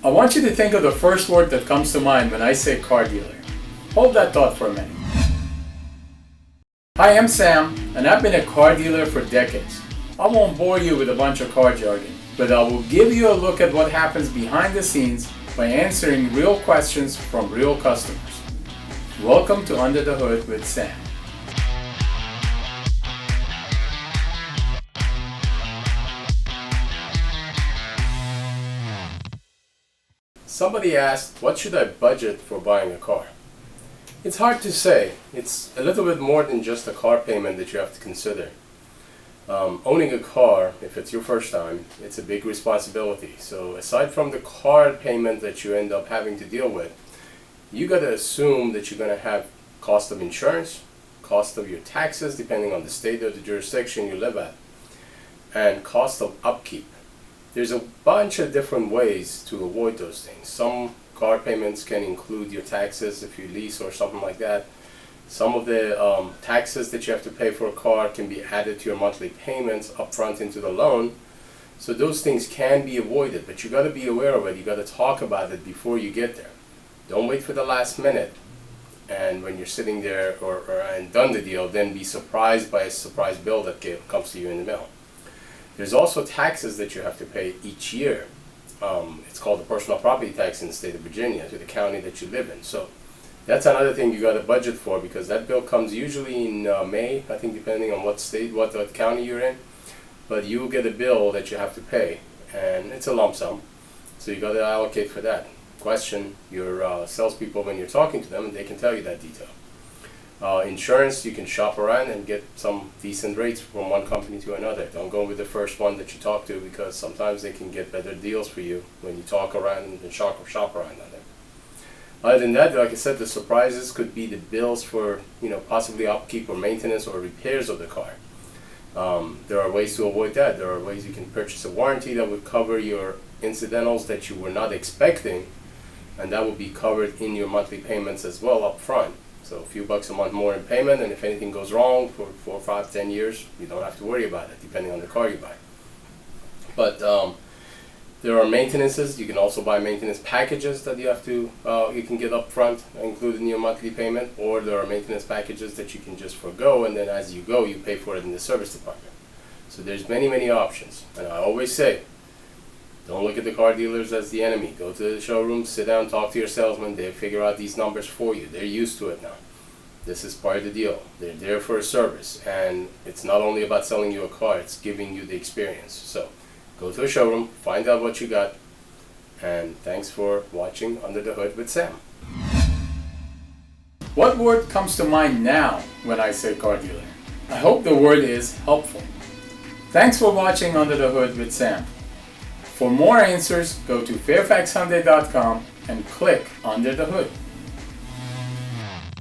I want you to think of the first word that comes to mind when I say car dealer. Hold that thought for a minute. Hi, I'm Sam, and I've been a car dealer for decades. I won't bore you with a bunch of car jargon, but I will give you a look at what happens behind the scenes by answering real questions from real customers. Welcome to Under the Hood with Sam. Somebody asked, what should I budget for buying a car? It's hard to say. It's a little bit more than just a car payment that you have to consider. Owning a car, if it's your first time, it's a big responsibility. So aside from the car payment that you end up having to deal with, you got to assume that you're going to have cost of insurance, cost of your taxes, depending on the state or the jurisdiction you live at, and cost of upkeep. There's a bunch of different ways to avoid those things. Some car payments can include your taxes if you lease or something like that. Some of the taxes that you have to pay for a car can be added to your monthly payments upfront into the loan. So those things can be avoided, but you got to be aware of it. You got to talk about it before you get there. Don't wait for the last minute, and when you're sitting there and done the deal, then be surprised by a surprise bill that comes to you in the mail. There's also taxes that you have to pay each year. It's called the personal property tax in the state of Virginia to the county that you live in. So that's another thing you got to budget for, because that bill comes usually in May, I think, depending on what state, what county you're in. But you will get a bill that you have to pay, and it's a lump sum. So you got to allocate for that. Question your salespeople when you're talking to them, and they can tell you that detail. Insurance, you can shop around and get some decent rates from one company to another. Don't go with the first one that you talk to, because sometimes they can get better deals for you when you talk around and shop around on them. Other than that, like I said, the surprises could be the bills for possibly upkeep or maintenance or repairs of the car. There are ways to avoid that. There are ways you can purchase a warranty that would cover your incidentals that you were not expecting, and that will be covered in your monthly payments as well up front. So a few bucks a month more in payment, and if anything goes wrong for 4, 5, 10 years, you don't have to worry about it, depending on the car you buy. But there are maintenances. You can also buy maintenance packages that you can get up front, included in your monthly payment, or there are maintenance packages that you can just forego, and then as you go, you pay for it in the service department. So there's many, many options. And I always say, don't look at the car dealers as the enemy. Go to the showroom, sit down, talk to your salesman. They figure out these numbers for you. They're used to it now. This is part of the deal. They're there for a service. And it's not only about selling you a car, it's giving you the experience. So go to a showroom, find out what you got. And thanks for watching Under the Hood with Sam. What word comes to mind now when I say car dealer? I hope the word is helpful. Thanks for watching Under the Hood with Sam. For more answers, go to fairfaxhyundai.com and click Under the Hood.